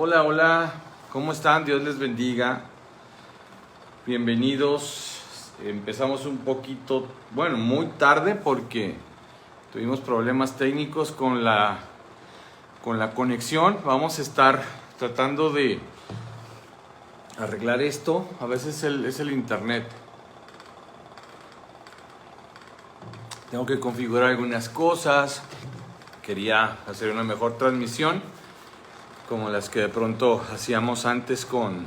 Hola, hola, ¿cómo están? Dios les bendiga. Bienvenidos. Empezamos un poquito, bueno, muy tarde porque tuvimos problemas técnicos con la conexión. Vamos a estar tratando de arreglar esto. A veces es el internet. Tengo que configurar algunas cosas. Quería hacer una mejor transmisión, como las que de pronto hacíamos antes con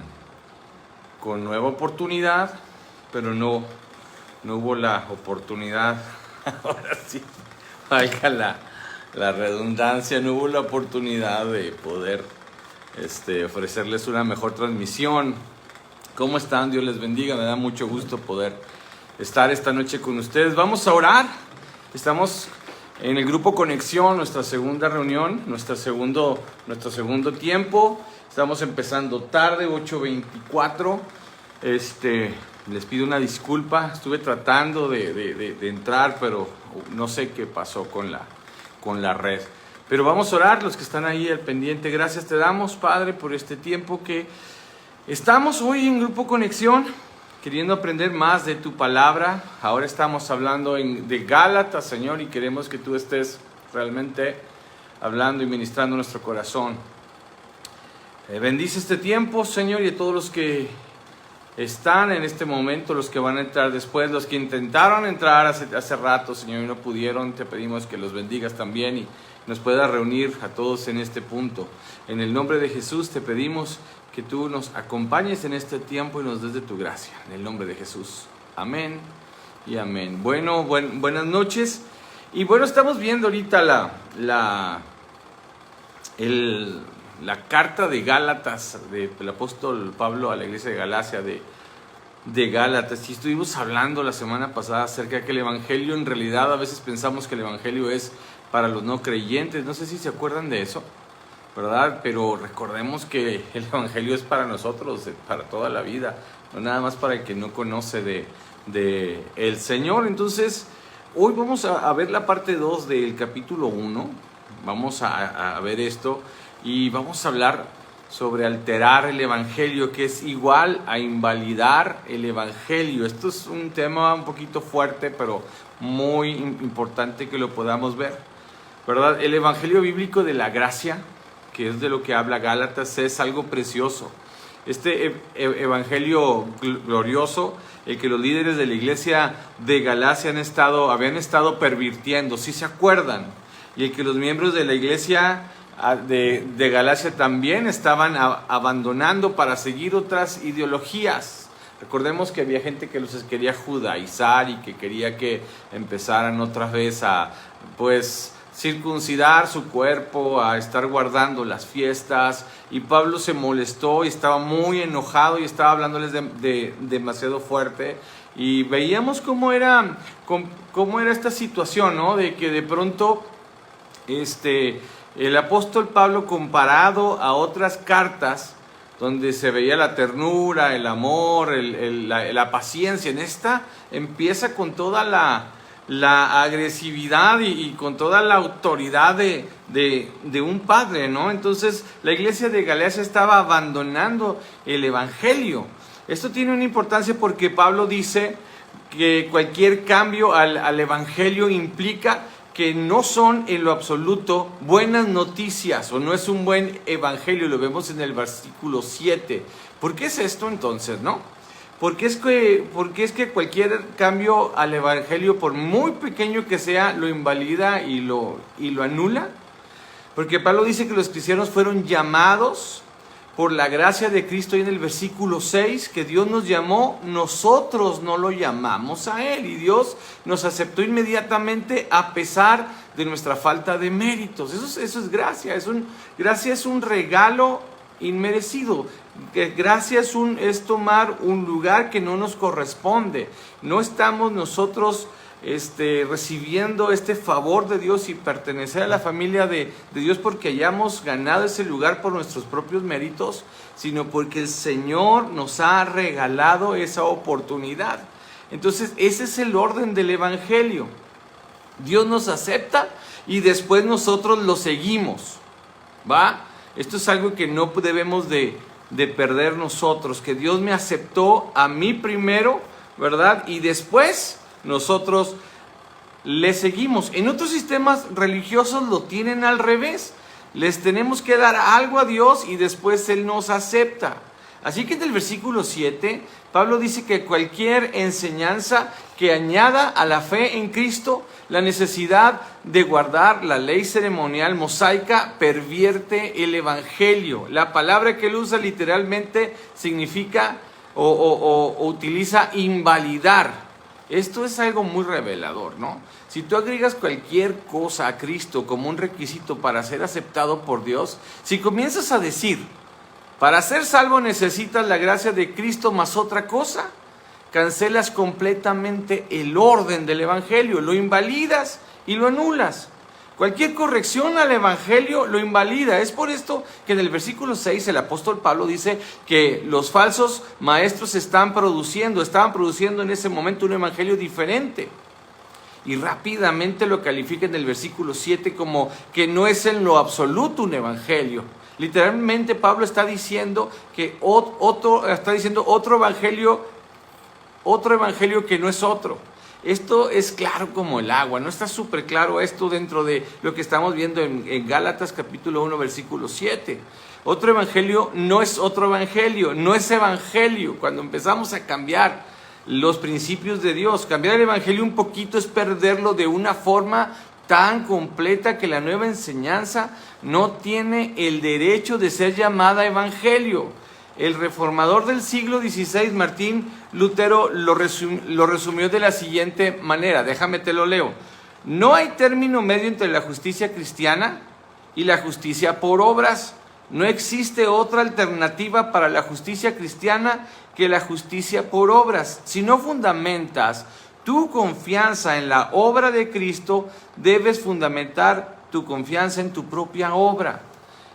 Nueva Oportunidad, pero no hubo la oportunidad. Ahora sí, valga la redundancia, no hubo la oportunidad de poder ofrecerles una mejor transmisión. ¿Cómo están? Dios les bendiga, me da mucho gusto poder estar esta noche con ustedes. Vamos a orar. Estamos en el grupo Conexión, nuestra segunda reunión, nuestro segundo tiempo. Estamos empezando tarde, 8:24. Les pido una disculpa. Estuve tratando de entrar, pero no sé qué pasó con la red. Pero vamos a orar, los que están ahí al pendiente. Gracias te damos, Padre, por este tiempo que estamos hoy en Grupo Conexión, queriendo aprender más de tu palabra. Ahora estamos hablando de Gálatas, Señor, y queremos que tú estés realmente hablando y ministrando nuestro corazón. Bendice este tiempo, Señor, y a todos los que están en este momento, los que van a entrar después, los que intentaron entrar hace rato, Señor, y no pudieron. Te pedimos que los bendigas también y nos puedas reunir a todos en este punto. En el nombre de Jesús te pedimos que tú nos acompañes en este tiempo y nos des de tu gracia. En el nombre de Jesús. Amén y amén. Bueno, buenas noches. Y bueno, estamos viendo ahorita la carta de Gálatas, del apóstol Pablo a la iglesia de Galacia, de Gálatas. Y estuvimos hablando la semana pasada acerca de que el evangelio, en realidad, a veces pensamos que el evangelio es para los no creyentes. No sé si se acuerdan de eso, ¿verdad? Pero recordemos que el evangelio es para nosotros, para toda la vida, no nada más para el que no conoce de el Señor. Entonces, hoy vamos a ver la parte 2 del capítulo 1. Vamos a ver esto y vamos a hablar sobre alterar el evangelio, que es igual a invalidar el evangelio. Esto es un tema un poquito fuerte, pero muy importante que lo podamos ver, ¿verdad? El evangelio bíblico de la gracia, que es de lo que habla Gálatas, es algo precioso. Este evangelio glorioso, el que los líderes de la iglesia de Galacia habían estado pervirtiendo, si se acuerdan, y el que los miembros de la iglesia de Galacia también estaban abandonando para seguir otras ideologías. Recordemos que había gente que los quería judaizar y que quería que empezaran otra vez a, circuncidar su cuerpo, a estar guardando las fiestas, y Pablo se molestó y estaba muy enojado y estaba hablándoles demasiado fuerte, y veíamos cómo era esta situación, ¿no? De que de pronto el apóstol Pablo, comparado a otras cartas donde se veía la ternura, el amor, la paciencia, en esta empieza con toda la agresividad y con toda la autoridad de un padre, ¿no? Entonces la iglesia de Galacia estaba abandonando el evangelio. Esto tiene una importancia porque Pablo dice que cualquier cambio al evangelio implica que no son en lo absoluto buenas noticias, o no es un buen evangelio. Lo vemos en el versículo 7. ¿Por qué es esto entonces, no? Porque es que cualquier cambio al evangelio, por muy pequeño que sea, lo invalida y lo anula. Porque Pablo dice que los cristianos fueron llamados por la gracia de Cristo, y en el versículo 6, que Dios nos llamó, nosotros no lo llamamos a Él, y Dios nos aceptó inmediatamente a pesar de nuestra falta de méritos. Eso es gracia. Gracia es un regalo inmerecido. Gracia es tomar un lugar que no nos corresponde. No estamos nosotros recibiendo este favor de Dios y pertenecer a la familia de Dios porque hayamos ganado ese lugar por nuestros propios méritos, sino porque el Señor nos ha regalado esa oportunidad. Entonces ese es el orden del evangelio. Dios nos acepta y después nosotros lo seguimos, ¿va? Esto es algo que no debemos de perder nosotros, que Dios me aceptó a mí primero, ¿verdad? Y después nosotros le seguimos. En otros sistemas religiosos lo tienen al revés. Les tenemos que dar algo a Dios y después Él nos acepta. Así que en el versículo 7, Pablo dice que cualquier enseñanza que añada a la fe en Cristo la necesidad de guardar la ley ceremonial mosaica pervierte el evangelio. La palabra que él usa literalmente significa o utiliza invalidar. Esto es algo muy revelador, ¿no? Si tú agregas cualquier cosa a Cristo como un requisito para ser aceptado por Dios, si comienzas a decir, para ser salvo necesitas la gracia de Cristo más otra cosa, cancelas completamente el orden del evangelio, lo invalidas y lo anulas. Cualquier corrección al evangelio lo invalida. Es por esto que en el versículo 6 el apóstol Pablo dice que los falsos maestros estaban produciendo en ese momento un evangelio diferente. Y rápidamente lo califica en el versículo 7 como que no es en lo absoluto un evangelio. Literalmente Pablo está diciendo que otro evangelio que no es otro. Esto es claro como el agua, ¿no? Está súper claro esto dentro de lo que estamos viendo en Gálatas capítulo 1 versículo 7. Otro evangelio no es otro evangelio, no es evangelio. Cuando empezamos a cambiar los principios de Dios, cambiar el evangelio un poquito es perderlo de una forma tan completa que la nueva enseñanza no tiene el derecho de ser llamada evangelio. El reformador del siglo XVI, Martín Lutero, lo resumió de la siguiente manera. Déjame te lo leo. No hay término medio entre la justicia cristiana y la justicia por obras. No existe otra alternativa para la justicia cristiana que la justicia por obras. Si no fundamentas tu confianza en la obra de Cristo, debes fundamentar tu confianza en tu propia obra.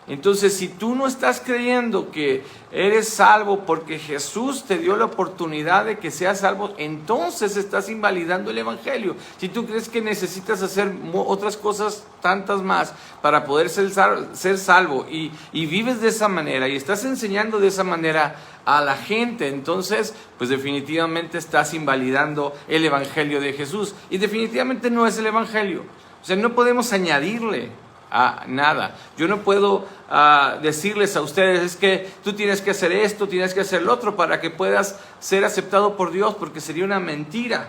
Entonces, si tú no estás creyendo que eres salvo porque Jesús te dio la oportunidad de que seas salvo, entonces estás invalidando el evangelio. Si tú crees que necesitas hacer otras cosas, tantas más, para poder ser salvo y vives de esa manera y estás enseñando de esa manera a la gente, entonces, pues definitivamente estás invalidando el evangelio de Jesús. Y definitivamente no es el evangelio. O sea, no podemos añadirle a nada. Yo no puedo decirles a ustedes, es que tú tienes que hacer esto, tienes que hacer lo otro para que puedas ser aceptado por Dios, porque sería una mentira.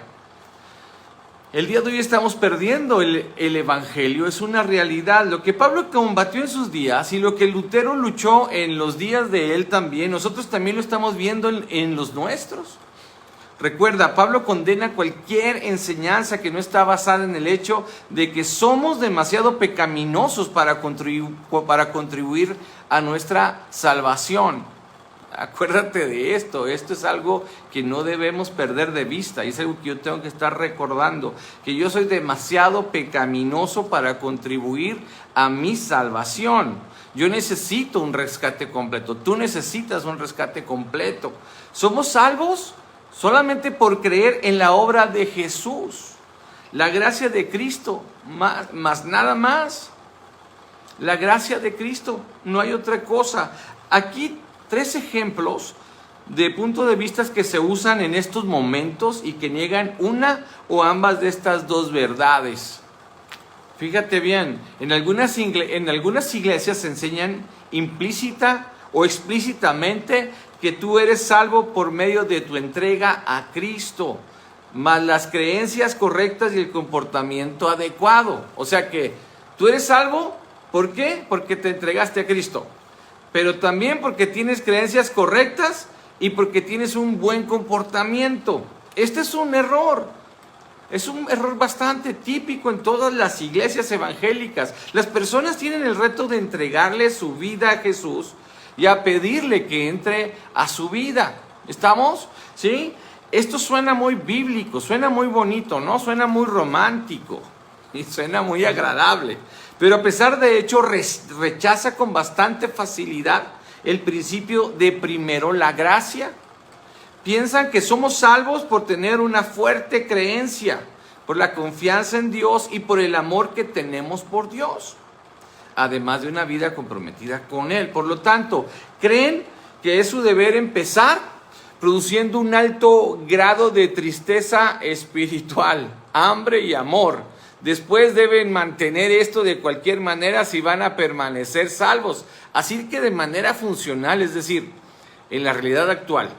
El día de hoy estamos perdiendo el evangelio, es una realidad. Lo que Pablo combatió en sus días y lo que Lutero luchó en los días de él también, nosotros también lo estamos viendo en los nuestros. Recuerda, Pablo condena cualquier enseñanza que no está basada en el hecho de que somos demasiado pecaminosos para contribuir a nuestra salvación. Acuérdate de esto es algo que no debemos perder de vista, y es algo que yo tengo que estar recordando, que yo soy demasiado pecaminoso para contribuir a mi salvación. Yo necesito un rescate completo, tú necesitas un rescate completo. ¿Somos salvos? Solamente por creer en la obra de Jesús, la gracia de Cristo, más nada más. La gracia de Cristo, no hay otra cosa. Aquí 3 ejemplos de puntos de vista que se usan en estos momentos y que niegan una o ambas de estas dos verdades. Fíjate bien, en algunas iglesias se enseñan implícita o explícitamente que tú eres salvo por medio de tu entrega a Cristo, más las creencias correctas y el comportamiento adecuado. O sea que tú eres salvo, ¿por qué? Porque te entregaste a Cristo, pero también porque tienes creencias correctas y porque tienes un buen comportamiento. Este es un error bastante típico en todas las iglesias evangélicas. Las personas tienen el reto de entregarle su vida a Jesús y a pedirle que entre a su vida. ¿Estamos? ¿Sí? Esto suena muy bíblico, suena muy bonito, ¿no? Suena muy romántico y suena muy agradable. Pero a pesar de ello, rechaza con bastante facilidad el principio de primero la gracia. Piensan que somos salvos por tener una fuerte creencia, por la confianza en Dios y por el amor que tenemos por Dios. además de una vida comprometida con Él. Por lo tanto, creen que es su deber empezar produciendo un alto grado de tristeza espiritual, hambre y amor. Después deben mantener esto de cualquier manera si van a permanecer salvos. Así que de manera funcional, es decir, en la realidad actual,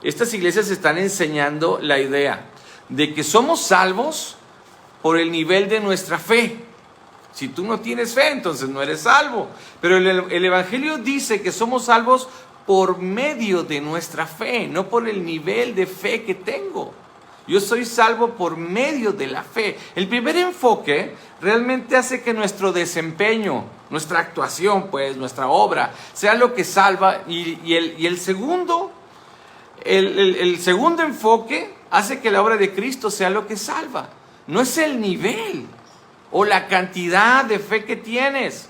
estas iglesias están enseñando la idea de que somos salvos por el nivel de nuestra fe. Si tú no tienes fe, entonces no eres salvo. Pero el Evangelio dice que somos salvos por medio de nuestra fe, no por el nivel de fe que tengo. Yo soy salvo por medio de la fe. El primer enfoque realmente hace que nuestro desempeño, nuestra actuación, pues, nuestra obra, sea lo que salva. Y el segundo enfoque hace que la obra de Cristo sea lo que salva. No es el nivel o la cantidad de fe que tienes,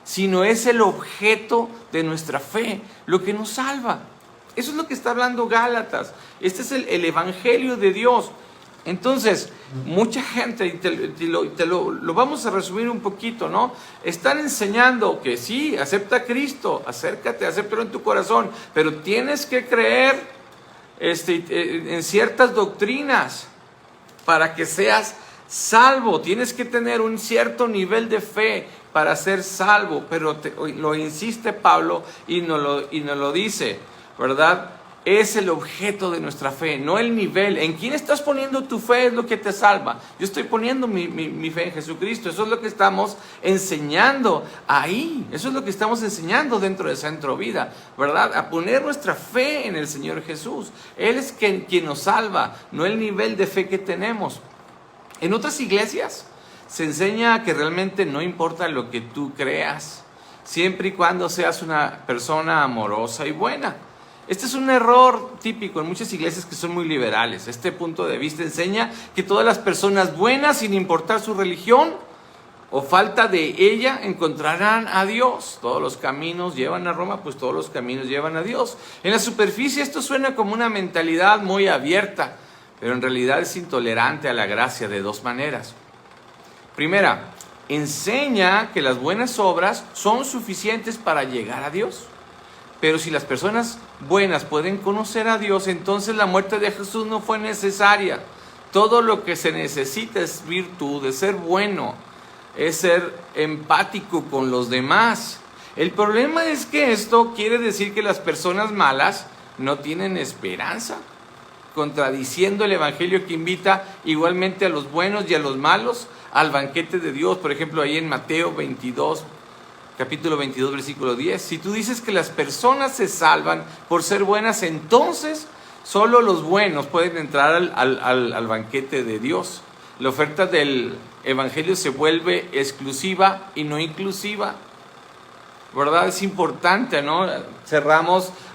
sino es el objeto de nuestra fe lo que nos salva. Eso es lo que está hablando Gálatas. Este es el Evangelio de Dios. Entonces, mucha gente, y lo vamos a resumir un poquito, ¿no? Están enseñando que sí, acepta a Cristo, acércate, acéptalo en tu corazón, pero tienes que creer en ciertas doctrinas para que seas salvo. Tienes que tener un cierto nivel de fe para ser salvo, pero lo insiste Pablo y nos lo dice, ¿verdad? Es el objeto de nuestra fe, no el nivel. ¿En quién estás poniendo tu fe? Es lo que te salva. Yo estoy poniendo mi fe en Jesucristo. Eso es lo que estamos enseñando ahí. Eso es lo que estamos enseñando dentro de Centro Vida, ¿verdad? A poner nuestra fe en el Señor Jesús. Él es quien nos salva, no el nivel de fe que tenemos. En otras iglesias se enseña que realmente no importa lo que tú creas, siempre y cuando seas una persona amorosa y buena. Este es un error típico en muchas iglesias que son muy liberales. Este punto de vista enseña que todas las personas buenas, sin importar su religión o falta de ella, encontrarán a Dios. Todos los caminos llevan a Roma, pues todos los caminos llevan a Dios. En la superficie esto suena como una mentalidad muy abierta, pero en realidad es intolerante a la gracia de dos maneras. Primera, enseña que las buenas obras son suficientes para llegar a Dios. Pero si las personas buenas pueden conocer a Dios, entonces la muerte de Jesús no fue necesaria. Todo lo que se necesita es virtud, es ser bueno, es ser empático con los demás. El problema es que esto quiere decir que las personas malas no tienen esperanza, contradiciendo el Evangelio que invita igualmente a los buenos y a los malos al banquete de Dios. Por ejemplo, ahí en Mateo 22, capítulo 22, versículo 10. Si tú dices que las personas se salvan por ser buenas, entonces solo los buenos pueden entrar al banquete de Dios. La oferta del Evangelio se vuelve exclusiva y no inclusiva, ¿verdad? Es importante, ¿no?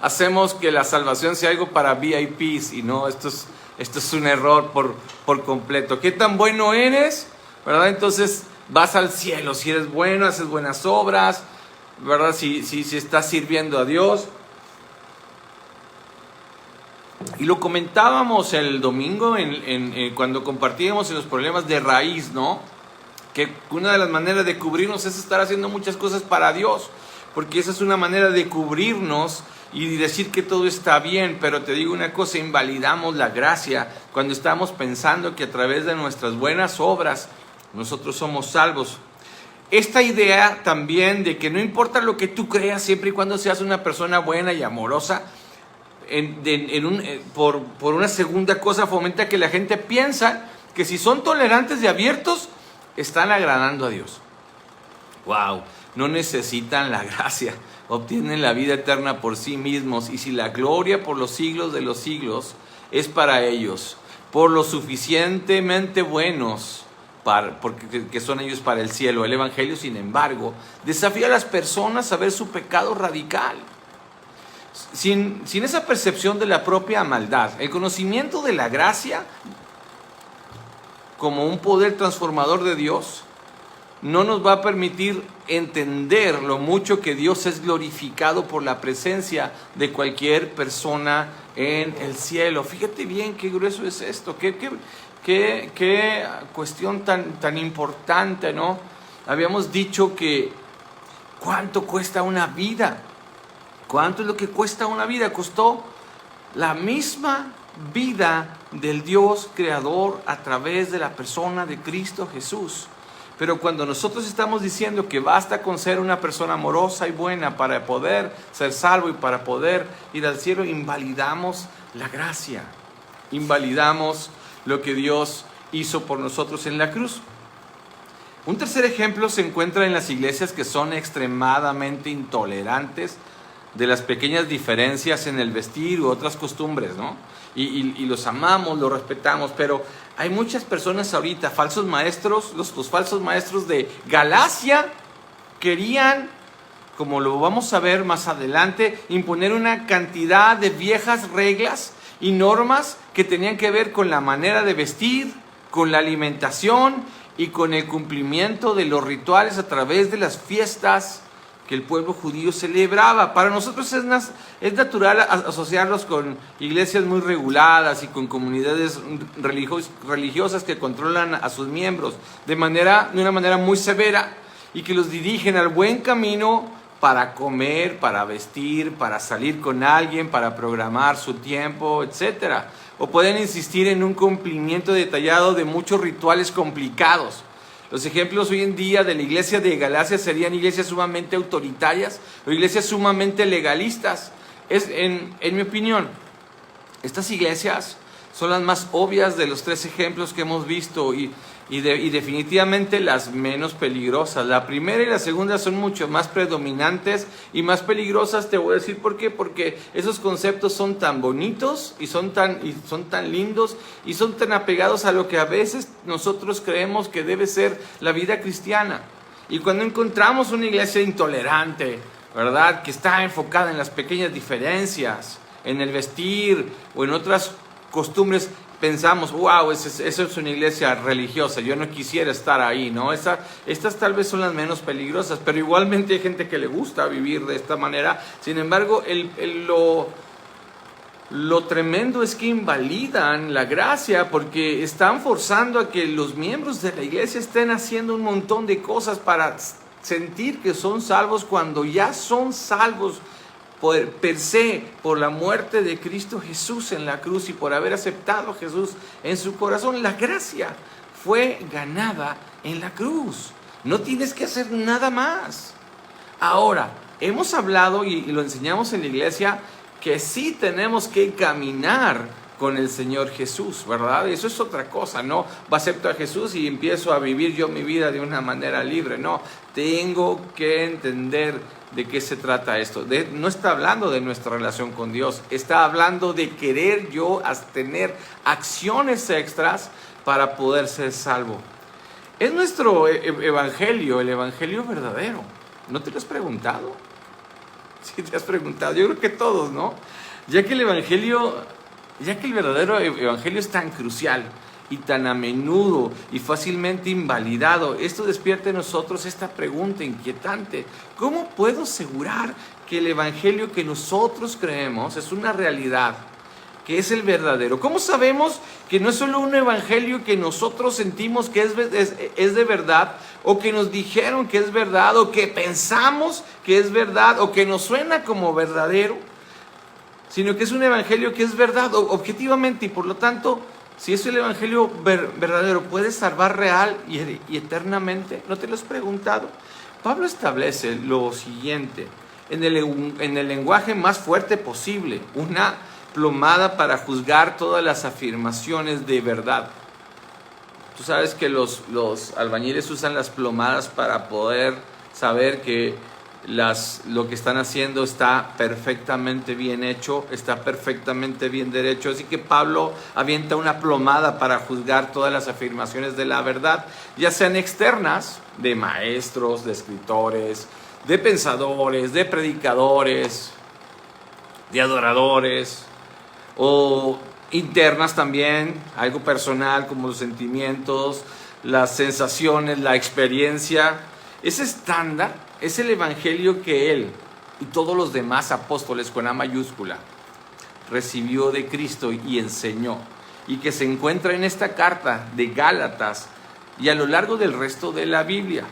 Hacemos que la salvación sea algo para VIPs y no, esto es un error por completo. ¿Qué tan bueno eres? ¿Verdad? Entonces vas al cielo si eres bueno, haces buenas obras, ¿verdad? Si estás sirviendo a Dios. Y lo comentábamos el domingo cuando compartíamos en los problemas de raíz, ¿no? Que una de las maneras de cubrirnos es estar haciendo muchas cosas para Dios, porque esa es una manera de cubrirnos y decir que todo está bien. Pero te digo una cosa, invalidamos la gracia cuando estamos pensando que a través de nuestras buenas obras nosotros somos salvos. Esta idea también de que no importa lo que tú creas, siempre y cuando seas una persona buena y amorosa, por una segunda cosa, fomenta que la gente piensa que si son tolerantes y abiertos, están agradando a Dios. ¡Wow! No necesitan la gracia, obtienen la vida eterna por sí mismos, y si la gloria por los siglos de los siglos es para ellos, por lo suficientemente buenos que son ellos para el cielo. El Evangelio, sin embargo, desafía a las personas a ver su pecado radical. Sin esa percepción de la propia maldad, el conocimiento de la gracia como un poder transformador de Dios no nos va a permitir entender lo mucho que Dios es glorificado por la presencia de cualquier persona en el cielo. Fíjate bien qué grueso es esto, qué cuestión tan importante, ¿no? Habíamos dicho que ¿Cuánto cuesta una vida? ¿Cuánto es lo que cuesta una vida? Costó la misma vida del Dios creador a través de la persona de Cristo Jesús. Pero cuando nosotros estamos diciendo que basta con ser una persona amorosa y buena para poder ser salvo y para poder ir al cielo, invalidamos la gracia, invalidamos lo que Dios hizo por nosotros en la cruz. Un tercer ejemplo se encuentra en las iglesias que son extremadamente intolerantes de las pequeñas diferencias en el vestir u otras costumbres, ¿no? Y los amamos, los respetamos, pero hay muchas personas ahorita, falsos maestros, los falsos maestros de Galacia querían, como lo vamos a ver más adelante, imponer una cantidad de viejas reglas y normas que tenían que ver con la manera de vestir, con la alimentación y con el cumplimiento de los rituales a través de las fiestas que el pueblo judío celebraba. Para nosotros es natural asociarlos con iglesias muy reguladas y con comunidades religiosas que controlan a sus miembros de una manera muy severa y que los dirigen al buen camino para comer, para vestir, para salir con alguien, para programar su tiempo, etc. O pueden insistir en un cumplimiento detallado de muchos rituales complicados. Los ejemplos hoy en día de la iglesia de Galacia serían iglesias sumamente autoritarias o iglesias sumamente legalistas. En mi opinión, estas iglesias son las más obvias de los tres ejemplos que hemos visto y definitivamente las menos peligrosas. La primera y la segunda son mucho más predominantes y más peligrosas. Te voy a decir por qué. Porque esos conceptos son tan bonitos y son tan lindos y son tan apegados a lo que a veces nosotros creemos que debe ser la vida cristiana. Y cuando encontramos una iglesia intolerante, ¿verdad?, que está enfocada en las pequeñas diferencias, en el vestir o en otras costumbres, pensamos, wow, eso es una iglesia religiosa, yo no quisiera estar ahí, ¿no? Estas tal vez son las menos peligrosas, pero igualmente hay gente que le gusta vivir de esta manera. Sin embargo, lo tremendo es que invalidan la gracia porque están forzando a que los miembros de la iglesia estén haciendo un montón de cosas para sentir que son salvos cuando ya son salvos per se, por la muerte de Cristo Jesús en la cruz y por haber aceptado a Jesús en su corazón. La gracia fue ganada en la cruz. No tienes que hacer nada más. Ahora, hemos hablado y lo enseñamos en la iglesia que sí tenemos que caminar con el Señor Jesús, ¿verdad? Eso es otra cosa, no acepto a Jesús y empiezo a vivir yo mi vida de una manera libre. No, tengo que entender de qué se trata esto. No está hablando de nuestra relación con Dios, está hablando de querer yo tener acciones extras para poder ser salvo. Es nuestro evangelio, el evangelio verdadero. ¿No te lo has preguntado? Sí te has preguntado, yo creo que todos, ¿no? Ya que el verdadero evangelio es tan crucial y tan a menudo y fácilmente invalidado, esto despierta en nosotros esta pregunta inquietante: ¿cómo puedo asegurar que el evangelio que nosotros creemos es una realidad, que es el verdadero? ¿Cómo sabemos que no es solo un evangelio que nosotros sentimos que es de verdad, o que nos dijeron que es verdad, o que pensamos que es verdad, o que nos suena como verdadero, sino que es un evangelio que es verdad objetivamente? Y por lo tanto, si es el evangelio verdadero, ¿puede salvar real y eternamente? ¿No te lo has preguntado? Pablo establece lo siguiente en el lenguaje más fuerte posible: una plomada para juzgar todas las afirmaciones de verdad. Tú sabes que los albañiles usan las plomadas para poder saber que lo que están haciendo está perfectamente bien hecho, está perfectamente bien derecho. Así que Pablo avienta una plomada para juzgar todas las afirmaciones de la verdad, ya sean externas, de maestros, de escritores, de pensadores, de predicadores, de adoradores, o internas también, algo personal como los sentimientos, las sensaciones, la experiencia. Ese estándar es el evangelio que él y todos los demás apóstoles con A mayúscula recibió de Cristo y enseñó, y que se encuentra en esta carta de Gálatas y a lo largo del resto de la Biblia.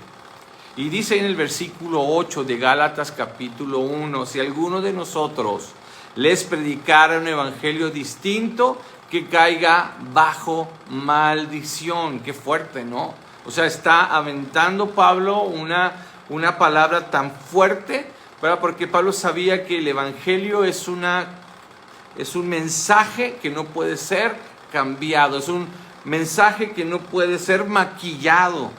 Y dice en el versículo 8 de Gálatas capítulo 1, si alguno de nosotros les predicara un evangelio distinto, que caiga bajo maldición. Qué fuerte, ¿no? O sea, está aventando Pablo una palabra tan fuerte, ¿verdad? Porque Pablo sabía que el evangelio es un mensaje que no puede ser cambiado, es un mensaje que no puede ser maquillado.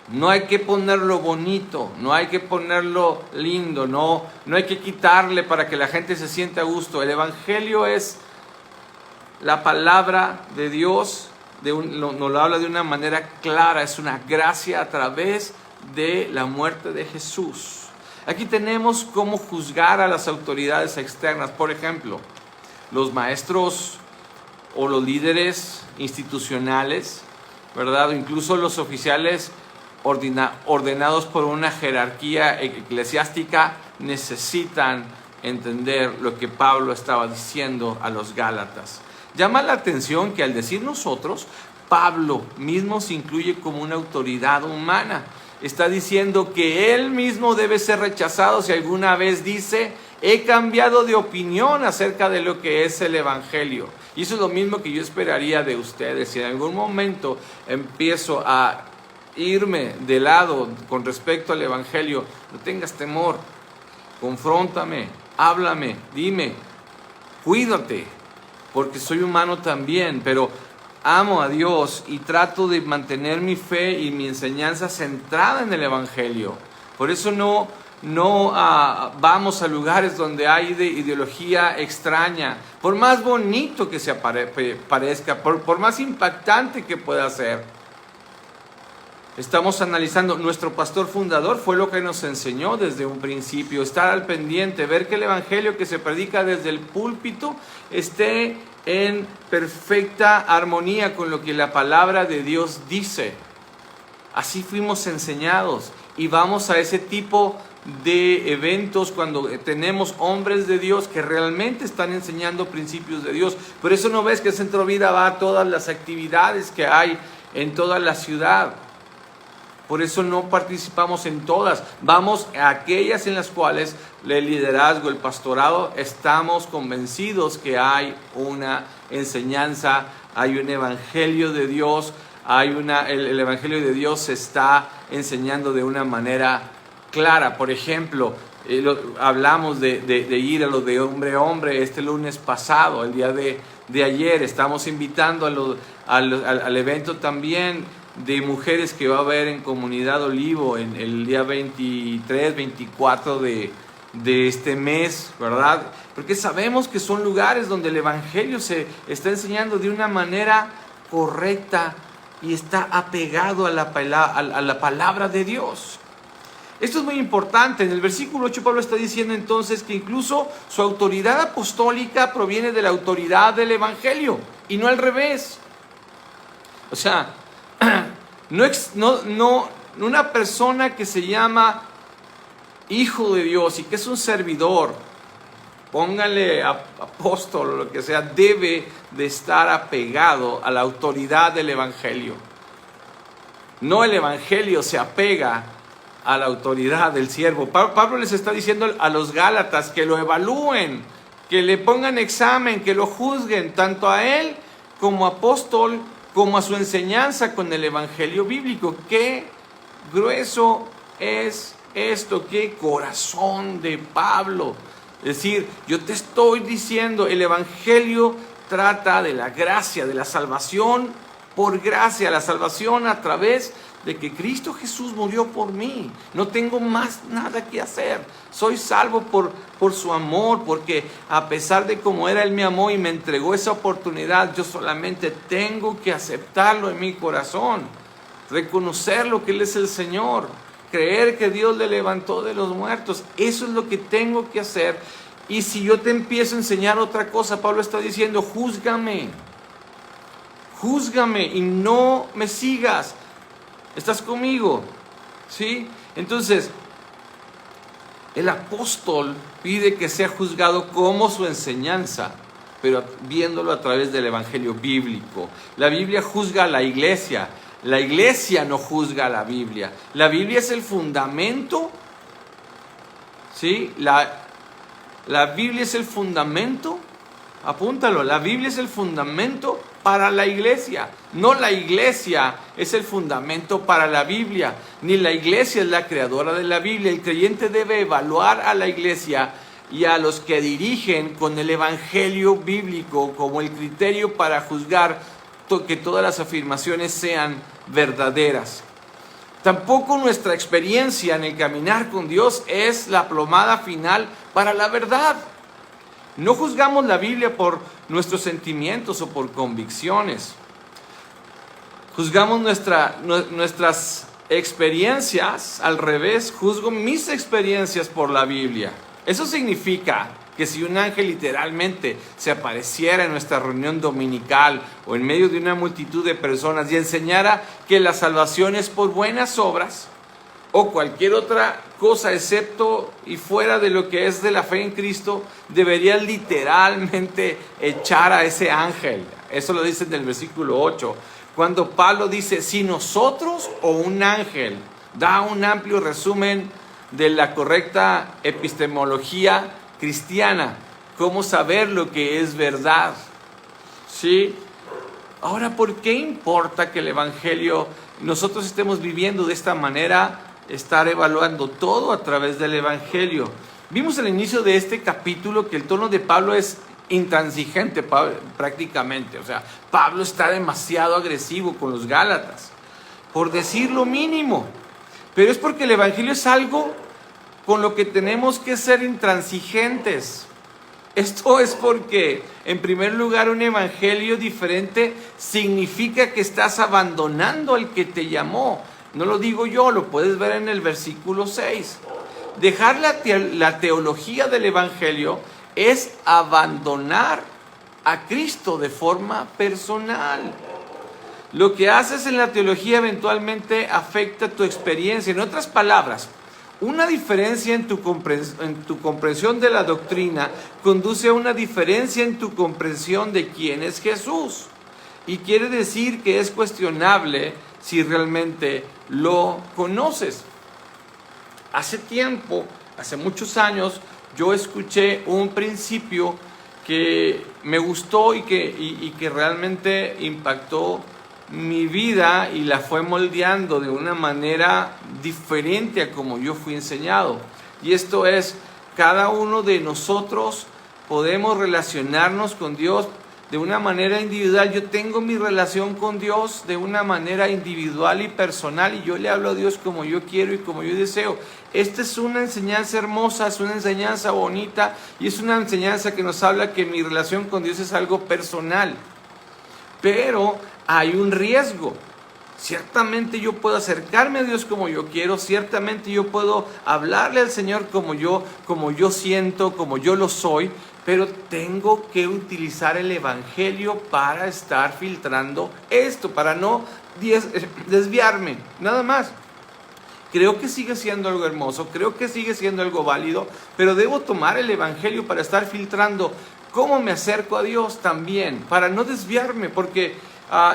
No hay que ponerlo bonito, no hay que ponerlo lindo, no hay que quitarle para que la gente se sienta a gusto. El evangelio es la palabra de Dios, nos lo habla de una manera clara, es una gracia a través de la muerte de Jesús. Aquí tenemos cómo juzgar a las autoridades externas. Por ejemplo, los maestros o los líderes institucionales, ¿verdad? O incluso los oficiales ordenados por una jerarquía eclesiástica necesitan entender lo que Pablo estaba diciendo a los Gálatas. Llama la atención que al decir nosotros, Pablo mismo se incluye como una autoridad humana. Está diciendo que él mismo debe ser rechazado si alguna vez dice: he cambiado de opinión acerca de lo que es el evangelio. Y eso es lo mismo que yo esperaría de ustedes. Si en algún momento empiezo a irme de lado con respecto al evangelio, no tengas temor, confróntame, háblame, dime, cuídate, porque soy humano también, pero amo a Dios y trato de mantener mi fe y mi enseñanza centrada en el evangelio. Por eso no vamos a lugares donde hay de ideología extraña, por más bonito que se parezca, por más impactante que pueda ser. Estamos analizando, nuestro pastor fundador fue lo que nos enseñó desde un principio, estar al pendiente, ver que el evangelio que se predica desde el púlpito esté en perfecta armonía con lo que la palabra de Dios dice. Así fuimos enseñados y vamos a ese tipo de eventos cuando tenemos hombres de Dios que realmente están enseñando principios de Dios. Por eso no ves que Centro Vida va a todas las actividades que hay en toda la ciudad. Por eso no participamos en todas. Vamos a aquellas en las cuales el liderazgo, el pastorado, estamos convencidos que hay una enseñanza, hay un evangelio de Dios, el evangelio de Dios se está enseñando de una manera clara. Por ejemplo, hablamos de ir a lo de hombre a hombre este lunes pasado, el día de ayer. Estamos invitando al evento también de mujeres que va a haber en Comunidad Olivo en el día 23, 24 de este mes, ¿verdad? Porque sabemos que son lugares donde el evangelio se está enseñando de una manera correcta y está apegado a la palabra de Dios. Esto es muy importante. En el versículo 8 Pablo está diciendo entonces que incluso su autoridad apostólica proviene de la autoridad del evangelio y no al revés. O sea, una persona que se llama hijo de Dios y que es un servidor, póngale apóstol o lo que sea, debe de estar apegado a la autoridad del evangelio. No el evangelio se apega a la autoridad del siervo. Pablo les está diciendo a los Gálatas que lo evalúen, que le pongan examen, que lo juzguen, tanto a él como apóstol, como a su enseñanza con el evangelio bíblico. Qué grueso es esto, qué corazón de Pablo. Es decir, yo te estoy diciendo, el evangelio trata de la gracia, de la salvación por gracia, la salvación a través de que Cristo Jesús murió por mí. No tengo más nada que hacer. Soy salvo por su amor, porque a pesar de cómo era, Él me amó y me entregó esa oportunidad. Yo solamente tengo que aceptarlo en mi corazón, reconocerlo que Él es el Señor, creer que Dios le levantó de los muertos. Eso es lo que tengo que hacer. Y si yo te empiezo a enseñar otra cosa, Pablo está diciendo: júzgame y no me sigas. ¿Estás conmigo? ¿Sí? Entonces, el apóstol pide que sea juzgado como su enseñanza, pero viéndolo a través del evangelio bíblico. La Biblia juzga a la iglesia. La iglesia no juzga la Biblia. La Biblia es el fundamento, ¿sí? La Biblia es el fundamento, apúntalo, la Biblia es el fundamento para la iglesia. No la iglesia es el fundamento para la Biblia, ni la iglesia es la creadora de la Biblia. El creyente debe evaluar a la iglesia y a los que dirigen con el evangelio bíblico como el criterio para juzgar que todas las afirmaciones sean verdaderas. Tampoco nuestra experiencia en el caminar con Dios es la plomada final para la verdad. No juzgamos la Biblia por nuestros sentimientos o por convicciones. Juzgamos nuestras experiencias al revés. Juzgo mis experiencias por la Biblia. Eso significa que si un ángel literalmente se apareciera en nuestra reunión dominical o en medio de una multitud de personas y enseñara que la salvación es por buenas obras o cualquier otra cosa excepto y fuera de lo que es de la fe en Cristo, debería literalmente echar a ese ángel. Eso lo dice en el versículo 8. Cuando Pablo dice, si nosotros o un ángel, da un amplio resumen de la correcta epistemología cristiana, cómo saber lo que es verdad. ¿Sí? Ahora, ¿por qué importa que el evangelio nosotros estemos viviendo de esta manera? Estar evaluando todo a través del evangelio. Vimos al inicio de este capítulo que el tono de Pablo es intransigente prácticamente. O sea, Pablo está demasiado agresivo con los Gálatas, por decir lo mínimo. Pero es porque el evangelio es algo con lo que tenemos que ser intransigentes. Esto es porque, en primer lugar, un evangelio diferente significa que estás abandonando al que te llamó. No lo digo yo, lo puedes ver en el versículo 6. Dejar la teología del evangelio es abandonar a Cristo de forma personal. Lo que haces en la teología eventualmente afecta tu experiencia. En otras palabras, una diferencia en tu comprensión de la doctrina conduce a una diferencia en tu comprensión de quién es Jesús. Y quiere decir que es cuestionable si realmente lo conoces. Hace tiempo, hace muchos años, yo escuché un principio que me gustó y que realmente impactó mi vida y la fue moldeando de una manera diferente a como yo fui enseñado. Y esto es, cada uno de nosotros podemos relacionarnos con Dios de una manera individual. Yo tengo mi relación con Dios de una manera individual y personal, y yo le hablo a Dios como yo quiero y como yo deseo. Esta es una enseñanza hermosa, es una enseñanza bonita, y es una enseñanza que nos habla que mi relación con Dios es algo personal. Pero hay un riesgo. Ciertamente yo puedo acercarme a Dios como yo quiero, ciertamente yo puedo hablarle al Señor como yo siento, como yo lo soy, pero tengo que utilizar el evangelio para estar filtrando esto, para no desviarme, nada más. Creo que sigue siendo algo hermoso, creo que sigue siendo algo válido, pero debo tomar el evangelio para estar filtrando cómo me acerco a Dios también, para no desviarme, porque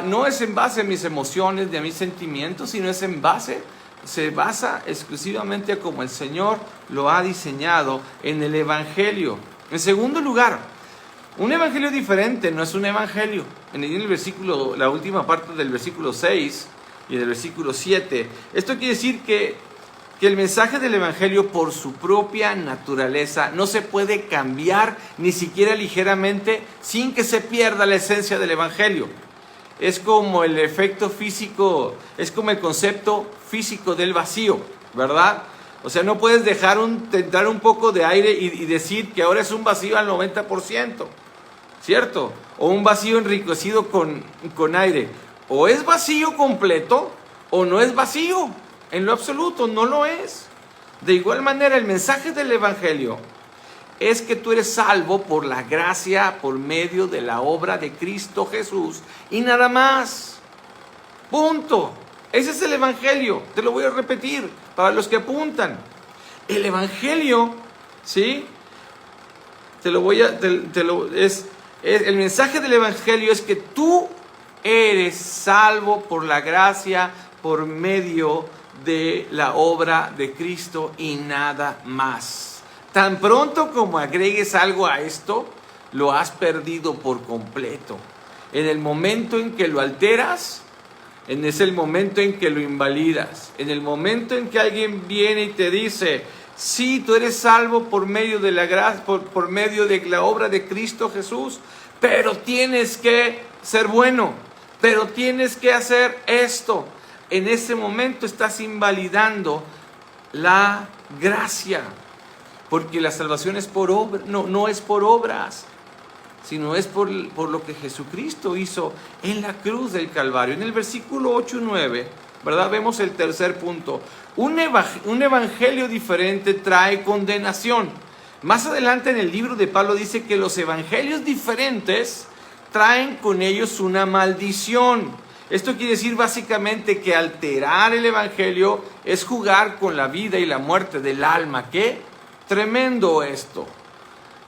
no es en base a mis emociones, de mis sentimientos, sino se basa exclusivamente a cómo el Señor lo ha diseñado en el evangelio. En segundo lugar, un evangelio diferente no es un evangelio. En el versículo, la última parte del versículo 6 y del versículo 7, esto quiere decir que el mensaje del evangelio por su propia naturaleza no se puede cambiar ni siquiera ligeramente sin que se pierda la esencia del evangelio. Es como el efecto físico, es como el concepto físico del vacío, ¿verdad? O sea, no puedes dejar entrar un poco de aire y decir que ahora es un vacío al 90%, ¿cierto? O un vacío enriquecido con aire. O es vacío completo o no es vacío. En lo absoluto, no lo es. De igual manera, el mensaje del evangelio es que tú eres salvo por la gracia, por medio de la obra de Cristo Jesús y nada más. Punto. Ese es el evangelio. Te lo voy a repetir para los que apuntan. El evangelio, ¿sí? El mensaje del evangelio es que tú Eres salvo por la gracia, por medio de la obra de Cristo y nada más. Tan pronto como agregues algo a esto, lo has perdido por completo. En el momento en que lo alteras, es el momento en que lo invalidas. En el momento en que alguien viene y te dice, sí, tú eres salvo por medio de la gracia, por medio de la obra de Cristo Jesús, pero tienes que ser bueno, pero tienes que hacer esto. En ese momento estás invalidando la gracia, porque la salvación es por obra, no es por obras, sino es por lo que Jesucristo hizo en la cruz del Calvario. En el versículo 8 y 9, ¿verdad? Vemos el tercer punto. Un evangelio diferente trae condenación. Más adelante en el libro de Pablo dice que los evangelios diferentes traen con ellos una maldición. Esto quiere decir básicamente que alterar el evangelio es jugar con la vida y la muerte del alma. ¡Qué tremendo esto!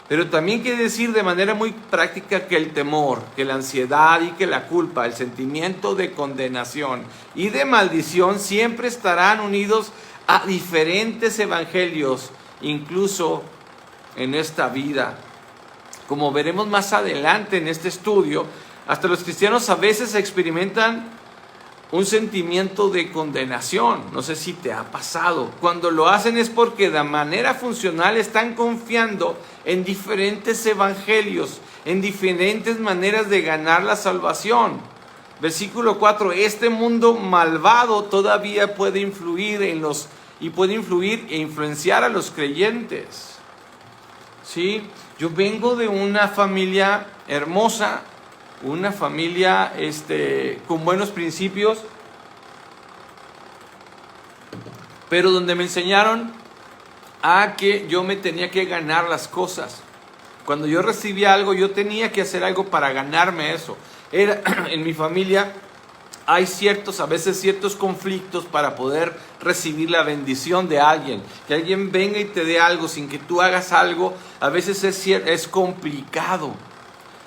Pero también quiere decir de manera muy práctica que el temor, que la ansiedad y que la culpa, el sentimiento de condenación y de maldición siempre estarán unidos a diferentes evangelios, incluso en esta vida. Como veremos más adelante en este estudio, hasta los cristianos a veces experimentan un sentimiento de condenación. No sé si te ha pasado. Cuando lo hacen es porque de manera funcional están confiando en diferentes evangelios, en diferentes maneras de ganar la salvación. Versículo 4, este mundo malvado todavía puede influir e influenciar a los creyentes. ¿Sí? Yo vengo de una familia hermosa, una familia con buenos principios, pero donde me enseñaron a que yo me tenía que ganar las cosas. Cuando yo recibía algo, yo tenía que hacer algo para ganarme eso. En mi familia hay a veces ciertos conflictos para poder recibir la bendición de alguien. Que alguien venga y te dé algo sin que tú hagas algo, a veces es complicado.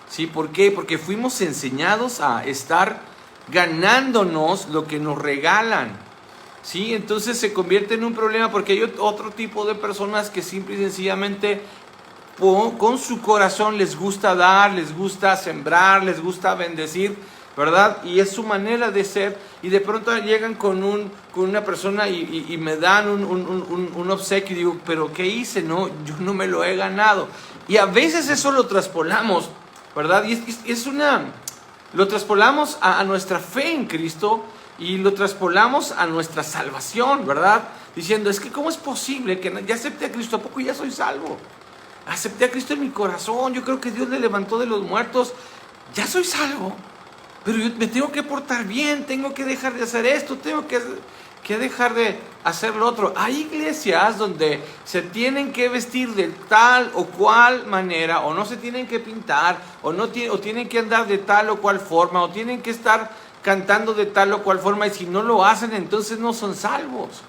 ¿Sí? ¿Por qué? Porque fuimos enseñados a estar ganándonos lo que nos regalan. ¿Sí? Entonces se convierte en un problema porque hay otro tipo de personas que simple y sencillamente con su corazón les gusta dar, les gusta sembrar, les gusta bendecir, ¿verdad? Y es su manera de ser, y de pronto llegan con una persona y me dan un obsequio y digo, ¿pero qué hice? No, yo no me lo he ganado. Y a veces eso lo traspolamos, ¿verdad? Y lo traspolamos a nuestra fe en Cristo y lo traspolamos a nuestra salvación, ¿verdad? Diciendo, es que ¿cómo es posible que ya acepté a Cristo? ¿A poco ya soy salvo? Acepté a Cristo en mi corazón, yo creo que Dios le levantó de los muertos, ya soy salvo, pero yo me tengo que portar bien, tengo que dejar de hacer esto, tengo que dejar de hacer lo otro. Hay iglesias donde se tienen que vestir de tal o cual manera, o no se tienen que pintar, o tienen que andar de tal o cual forma, o tienen que estar cantando de tal o cual forma, y si no lo hacen, entonces no son salvos.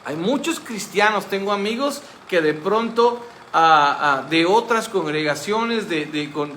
Hay muchos cristianos, tengo amigos que de pronto de otras congregaciones,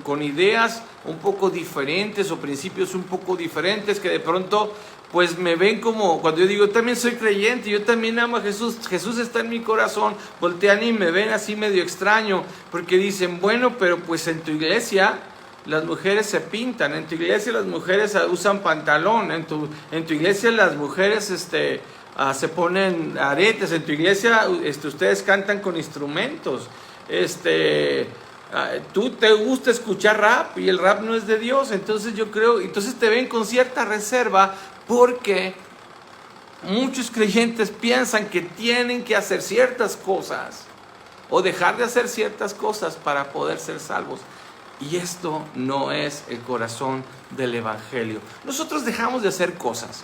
con ideas un poco diferentes o principios un poco diferentes, que de pronto pues me ven como, cuando yo digo, también soy creyente, yo también amo a Jesús, Jesús está en mi corazón, voltean y me ven así medio extraño, porque dicen, bueno, pero pues en tu iglesia las mujeres se pintan, en tu iglesia las mujeres usan pantalón, en tu iglesia las mujeres se ponen aretes, en tu iglesia ustedes cantan con instrumentos, tú te gusta escuchar rap y el rap no es de Dios. Entonces yo creo, entonces te ven con cierta reserva porque muchos creyentes piensan que tienen que hacer ciertas cosas o dejar de hacer ciertas cosas para poder ser salvos. Y esto no es el corazón del evangelio. Nosotros dejamos de hacer cosas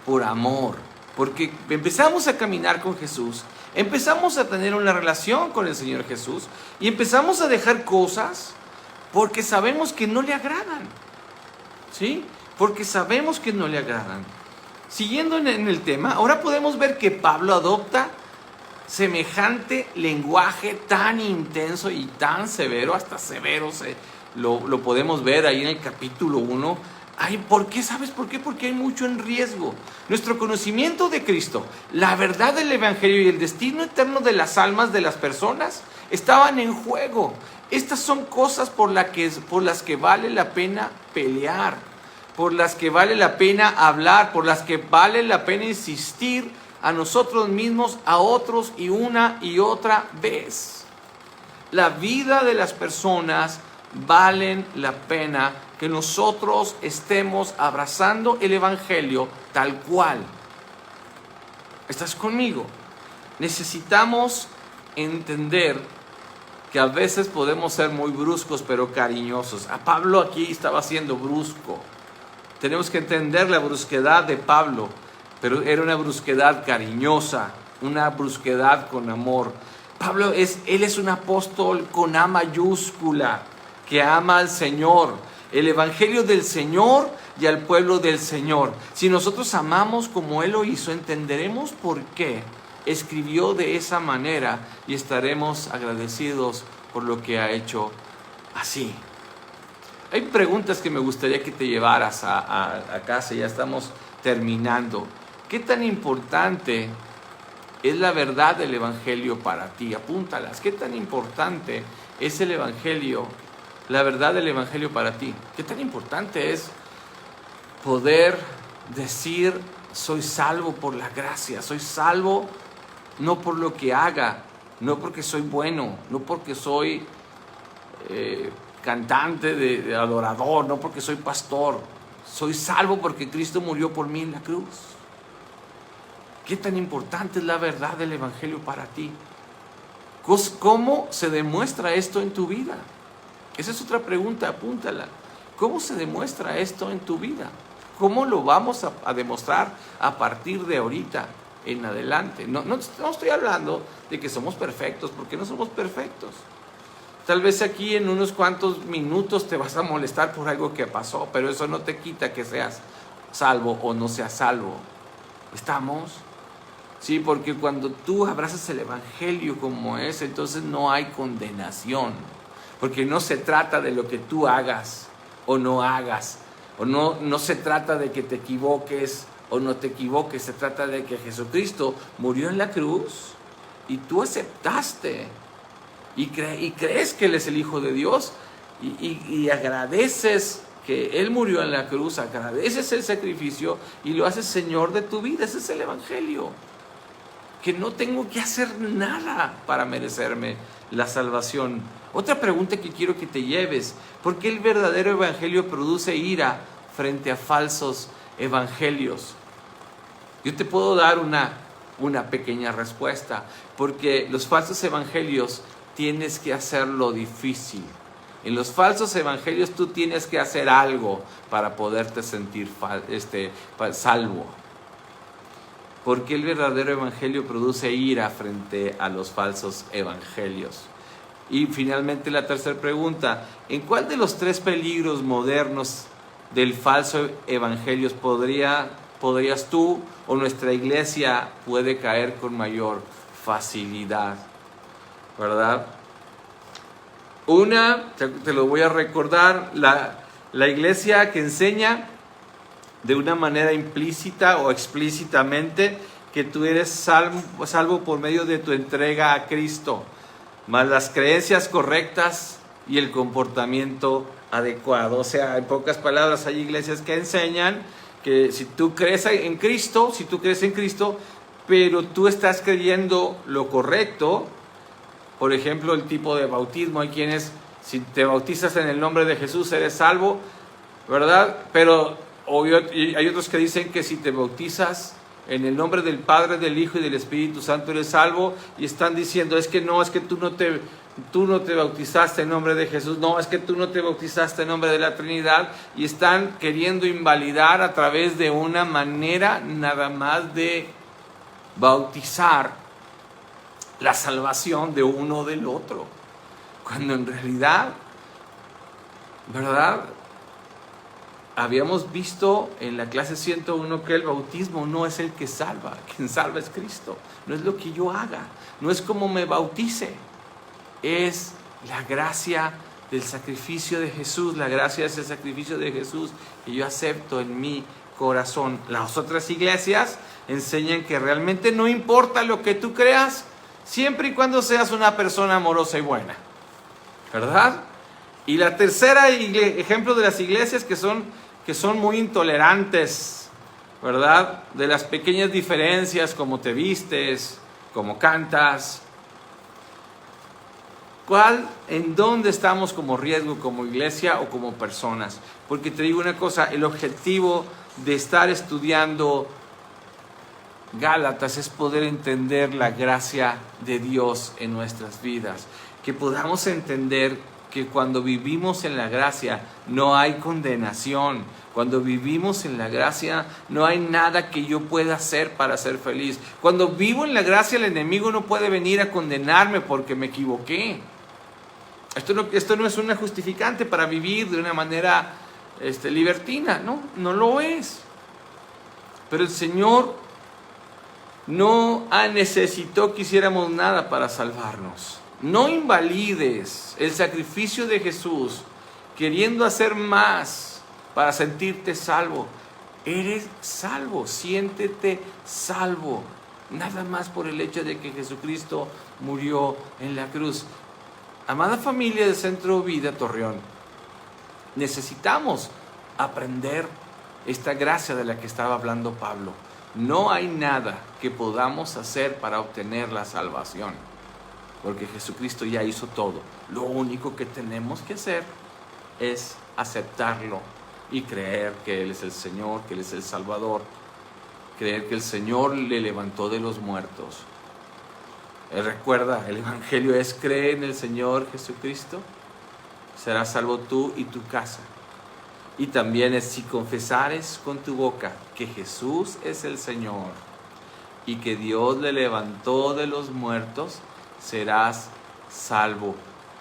por amor, porque empezamos a caminar con Jesús, empezamos a tener una relación con el Señor Jesús y empezamos a dejar cosas porque sabemos que no le agradan, ¿sí? Porque sabemos que no le agradan. Siguiendo en el tema, ahora podemos ver que Pablo adopta semejante lenguaje tan intenso y tan severo, hasta severo lo podemos ver ahí en el capítulo 1. ¿Por qué? ¿Sabes por qué? Porque hay mucho en riesgo. Nuestro conocimiento de Cristo, la verdad del Evangelio y el destino eterno de las almas de las personas estaban en juego. Estas son cosas por las que vale la pena pelear, por las que vale la pena hablar, por las que vale la pena insistir a nosotros mismos, a otros y una y otra vez. La vida de las personas valen la pena que nosotros estemos abrazando el Evangelio tal cual. ¿Estás conmigo? Necesitamos entender que a veces podemos ser muy bruscos pero cariñosos. A Pablo aquí estaba siendo brusco. Tenemos que entender la brusquedad de Pablo, pero era una brusquedad cariñosa, una brusquedad con amor. Pablo él es un apóstol con A mayúscula, que ama al Señor, el Evangelio del Señor y al pueblo del Señor. Si nosotros amamos como Él lo hizo, entenderemos por qué escribió de esa manera y estaremos agradecidos por lo que ha hecho así. Hay preguntas que me gustaría que te llevaras a casa, ya estamos terminando. ¿Qué tan importante es la verdad del Evangelio para ti? Apúntalas. ¿Qué tan importante es el Evangelio, la verdad del Evangelio para ti? ¿Qué tan importante es poder decir, soy salvo por la gracia, soy salvo no por lo que haga, no porque soy bueno, no porque soy cantante de adorador, no porque soy pastor, soy salvo porque Cristo murió por mí en la cruz? ¿Qué tan importante es la verdad del Evangelio para ti? ¿Cómo se demuestra esto en tu vida? Esa es otra pregunta, apúntala. ¿Cómo se demuestra esto en tu vida? ¿Cómo lo vamos a demostrar a partir de ahorita en adelante? No estoy hablando de que somos perfectos, porque no somos perfectos. Tal vez aquí en unos cuantos minutos te vas a molestar por algo que pasó, pero eso no te quita que seas salvo o no seas salvo. ¿Estamos? Sí, porque cuando tú abrazas el Evangelio como es, entonces no hay condenación. Porque no se trata de lo que tú hagas o no hagas. O no se trata de que te equivoques o no te equivoques. Se trata de que Jesucristo murió en la cruz y tú aceptaste y crees que Él es el Hijo de Dios y agradeces que Él murió en la cruz, agradeces el sacrificio y lo haces Señor de tu vida. Ese es el Evangelio. Que no tengo que hacer nada para merecerme la salvación. Otra pregunta que quiero que te lleves: ¿por qué el verdadero evangelio produce ira frente a falsos evangelios? Yo te puedo dar una pequeña respuesta. Porque los falsos evangelios tienes que hacerlo difícil. En los falsos evangelios tú tienes que hacer algo para poderte sentir salvo. Porque el verdadero evangelio produce ira frente a los falsos evangelios. Y finalmente la tercera pregunta: ¿en cuál de los tres peligros modernos del falso evangelio podrías tú o nuestra iglesia puede caer con mayor facilidad? ¿Verdad? Te lo voy a recordar, la iglesia que enseña de una manera implícita o explícitamente que tú eres salvo por medio de tu entrega a Cristo, más las creencias correctas y el comportamiento adecuado. O sea, en pocas palabras, hay iglesias que enseñan que si tú crees en Cristo, pero tú estás creyendo lo correcto, por ejemplo, el tipo de bautismo, hay quienes, si te bautizas en el nombre de Jesús, eres salvo, ¿verdad? Pero hay otros que dicen que si te bautizas en el nombre del Padre, del Hijo y del Espíritu Santo, eres salvo, y están diciendo, es que tú no te bautizaste en nombre de Jesús, no, es que tú no te bautizaste en nombre de la Trinidad, y están queriendo invalidar a través de una manera nada más de bautizar la salvación de uno o del otro, cuando en realidad, ¿verdad? Habíamos visto en la clase 101 que el bautismo no es el que salva, quien salva es Cristo. No es lo que yo haga, no es como me bautice, es la gracia del sacrificio de Jesús. La gracia es el sacrificio de Jesús que yo acepto en mi corazón. Las otras iglesias enseñan que realmente no importa lo que tú creas, siempre y cuando seas una persona amorosa y buena, ¿verdad? Y la tercera ejemplo de las iglesias que son muy intolerantes, ¿verdad? De las pequeñas diferencias, como te vistes, como cantas. ¿En dónde estamos como riesgo, como iglesia o como personas? Porque te digo una cosa, el objetivo de estar estudiando Gálatas es poder entender la gracia de Dios en nuestras vidas. Que podamos entender que cuando vivimos en la gracia no hay condenación. Cuando vivimos en la gracia no hay nada que yo pueda hacer para ser feliz. Cuando vivo en la gracia, el enemigo no puede venir a condenarme porque me equivoqué. Esto no es una justificante para vivir de una manera libertina, no lo es. Pero el Señor no necesitó que hiciéramos nada para salvarnos. No invalides el sacrificio de Jesús queriendo hacer más para sentirte salvo. Eres salvo, siéntete salvo. Nada más por el hecho de que Jesucristo murió en la cruz. Amada familia de Centro Vida Torreón, necesitamos aprender esta gracia de la que estaba hablando Pablo. No hay nada que podamos hacer para obtener la salvación, porque Jesucristo ya hizo todo. Lo único que tenemos que hacer es aceptarlo y creer que Él es el Señor, que Él es el Salvador, creer que el Señor le levantó de los muertos. Recuerda, el Evangelio es: cree en el Señor Jesucristo, serás salvo tú y tu casa. Y también es: si confesares con tu boca que Jesús es el Señor y que Dios le levantó de los muertos, serás salvo.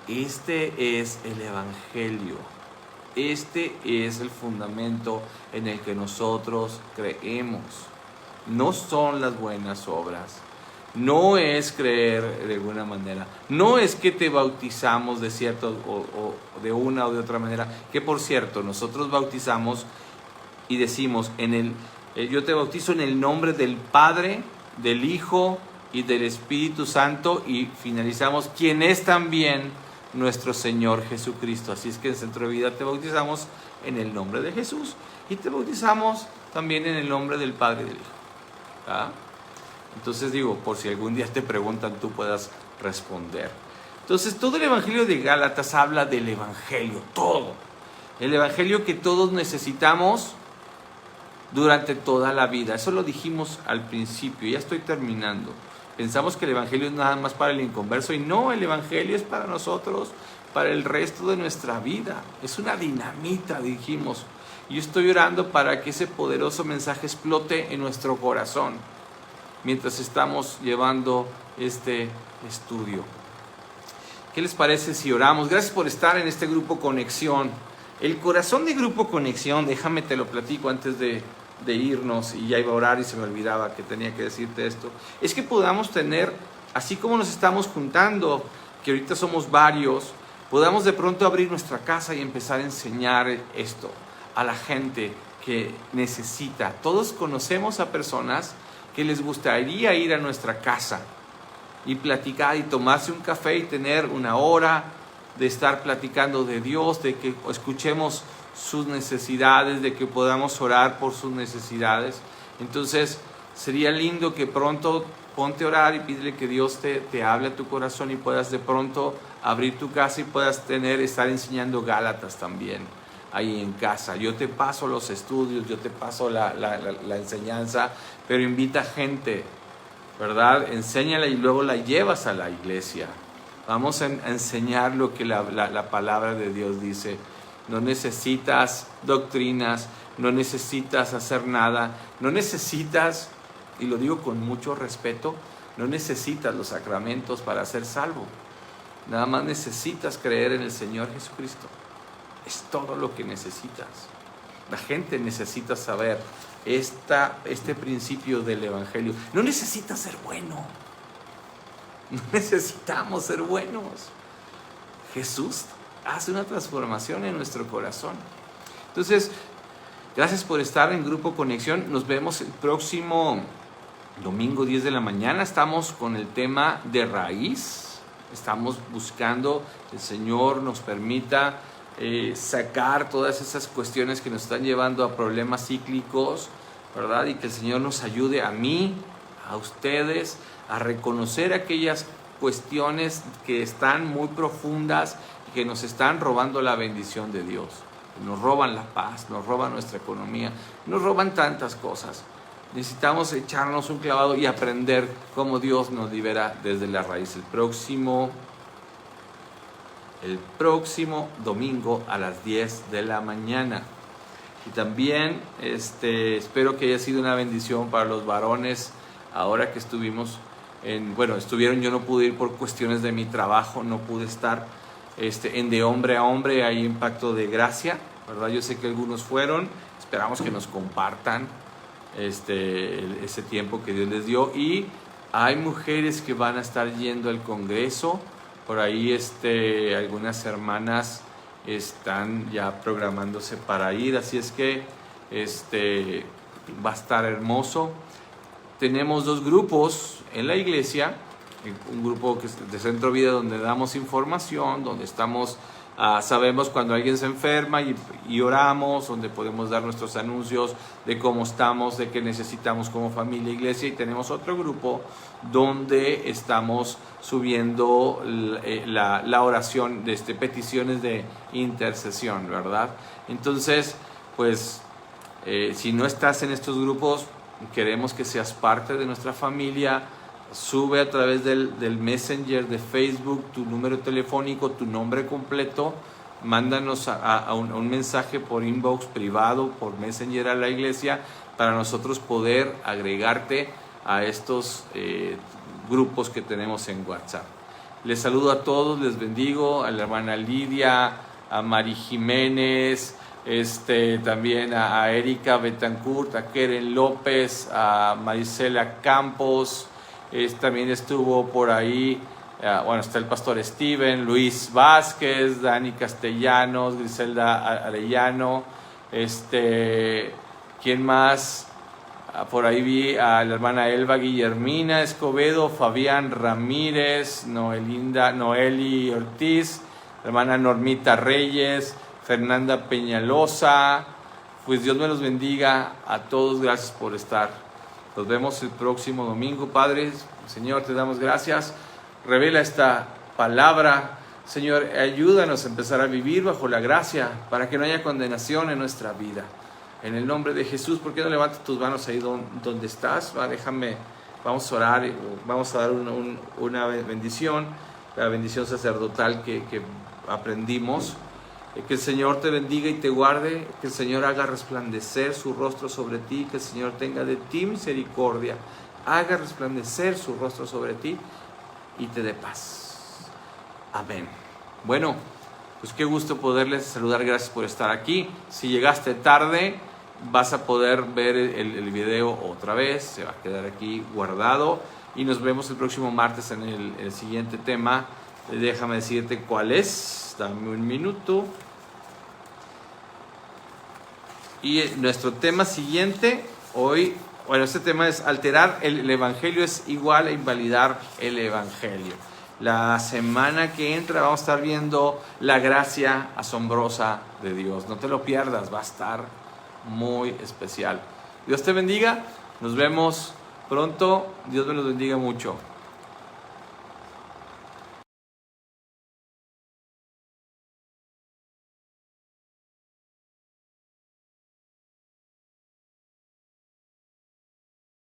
Este es el Evangelio. Este es el fundamento en el que nosotros creemos. No son las buenas obras. No es creer de alguna manera. No es que te bautizamos de cierto o de una o de otra manera. Que por cierto, nosotros bautizamos y decimos yo te bautizo en el nombre del Padre, del Hijo y del Espíritu Santo, y finalizamos: quien es también nuestro Señor Jesucristo. Así es que en Centro de Vida te bautizamos en el nombre de Jesús y te bautizamos también en el nombre del Padre y del Hijo. ¿Ah? Entonces digo, por si algún día te preguntan, tú puedas responder. Entonces todo el Evangelio de Gálatas habla del Evangelio, todo. El Evangelio que todos necesitamos durante toda la vida. Eso lo dijimos al principio, ya estoy terminando. Pensamos que el Evangelio es nada más para el inconverso, y no, el Evangelio es para nosotros, para el resto de nuestra vida. Es una dinamita, dijimos. Y yo estoy orando para que ese poderoso mensaje explote en nuestro corazón mientras estamos llevando este estudio. ¿Qué les parece si oramos? Gracias por estar en este Grupo Conexión. El corazón de Grupo Conexión, déjame te lo platico antes de irnos, y ya iba a orar y se me olvidaba que tenía que decirte esto, es que podamos tener, así como nos estamos juntando, que ahorita somos varios, podamos de pronto abrir nuestra casa y empezar a enseñar esto a la gente que necesita. Todos conocemos a personas que les gustaría ir a nuestra casa y platicar y tomarse un café y tener una hora de estar platicando de Dios, de que escuchemos sus necesidades, de que podamos orar por sus necesidades. Entonces sería lindo que pronto ponte a orar y pídele que Dios te hable a tu corazón y puedas de pronto abrir tu casa y puedas estar enseñando Gálatas también ahí en casa. Yo te paso los estudios, yo te paso la enseñanza, pero invita gente, ¿verdad? Enséñala y luego la llevas a la iglesia. Vamos a enseñar lo que la palabra de Dios dice. No necesitas doctrinas, no necesitas hacer nada, no necesitas, y lo digo con mucho respeto, no necesitas los sacramentos para ser salvo. Nada más necesitas creer en el Señor Jesucristo. Es todo lo que necesitas. La gente necesita saber este principio del Evangelio. No necesitas ser bueno. No necesitamos ser buenos. Jesús hace una transformación en nuestro corazón. Entonces, gracias por estar en Grupo Conexión. Nos vemos el próximo domingo 10 de la mañana. Estamos con el tema de raíz. Estamos buscando que el Señor nos permita sacar todas esas cuestiones que nos están llevando a problemas cíclicos, ¿verdad? Y que el Señor nos ayude a mí, a ustedes, a reconocer aquellas cuestiones que están muy profundas y que nos están robando la bendición de Dios. Nos roban la paz, nos roban nuestra economía, nos roban tantas cosas. Necesitamos echarnos un clavado y aprender cómo Dios nos libera desde la raíz. El próximo domingo a las 10 de la mañana. Y también espero que haya sido una bendición para los varones ahora que estuvieron, yo no pude ir por cuestiones de mi trabajo, no pude estar en de hombre a hombre, hay impacto de gracia, ¿verdad? Yo sé que algunos fueron, esperamos que nos compartan ese tiempo que Dios les dio. Y hay mujeres que van a estar yendo al Congreso, por ahí algunas hermanas están ya programándose para ir, así es que va a estar hermoso. Tenemos 2 grupos en la iglesia, un grupo de Centro Vida donde damos información, donde sabemos cuando alguien se enferma y oramos, donde podemos dar nuestros anuncios de cómo estamos, de qué necesitamos como familia, iglesia. Y tenemos otro grupo donde estamos subiendo la oración, peticiones de intercesión, ¿verdad? Entonces, pues, si no estás en estos grupos, queremos que seas parte de nuestra familia. Sube a través del Messenger de Facebook tu número telefónico, tu nombre completo, mándanos un mensaje por inbox privado, por Messenger a la iglesia, para nosotros poder agregarte a estos grupos que tenemos en WhatsApp. Les saludo a todos, les bendigo, a la hermana Lidia, a Mari Jiménez, también a Erika Betancourt, a Keren López, a Marisela Campos. También estuvo por ahí, está el pastor Steven, Luis Vázquez, Dani Castellanos, Griselda Arellano, ¿quién más? Por ahí vi a la hermana Elba Guillermina Escobedo, Fabián Ramírez, Noeli Ortiz, la hermana Normita Reyes, Fernanda Peñalosa. Pues Dios me los bendiga a todos, gracias por estar. Nos vemos el próximo domingo, Padre. Señor, te damos gracias. Revela esta palabra. Señor, ayúdanos a empezar a vivir bajo la gracia para que no haya condenación en nuestra vida. En el nombre de Jesús, ¿por qué no levantas tus manos ahí donde estás? Vamos a orar, vamos a dar una bendición, la bendición sacerdotal que aprendimos. Que el Señor te bendiga y te guarde, que el Señor haga resplandecer su rostro sobre ti, que el Señor tenga de ti misericordia, haga resplandecer su rostro sobre ti y te dé paz. Amén. Bueno, pues qué gusto poderles saludar, gracias por estar aquí. Si llegaste tarde, vas a poder ver el video otra vez, se va a quedar aquí guardado y nos vemos el próximo martes en el siguiente tema. Déjame decirte cuál es, dame un minuto. Y nuestro tema siguiente hoy, este tema es alterar el evangelio es igual a invalidar el evangelio. La semana que entra vamos a estar viendo la gracia asombrosa de Dios. No te lo pierdas, va a estar muy especial. Dios te bendiga, nos vemos pronto, Dios me los bendiga mucho.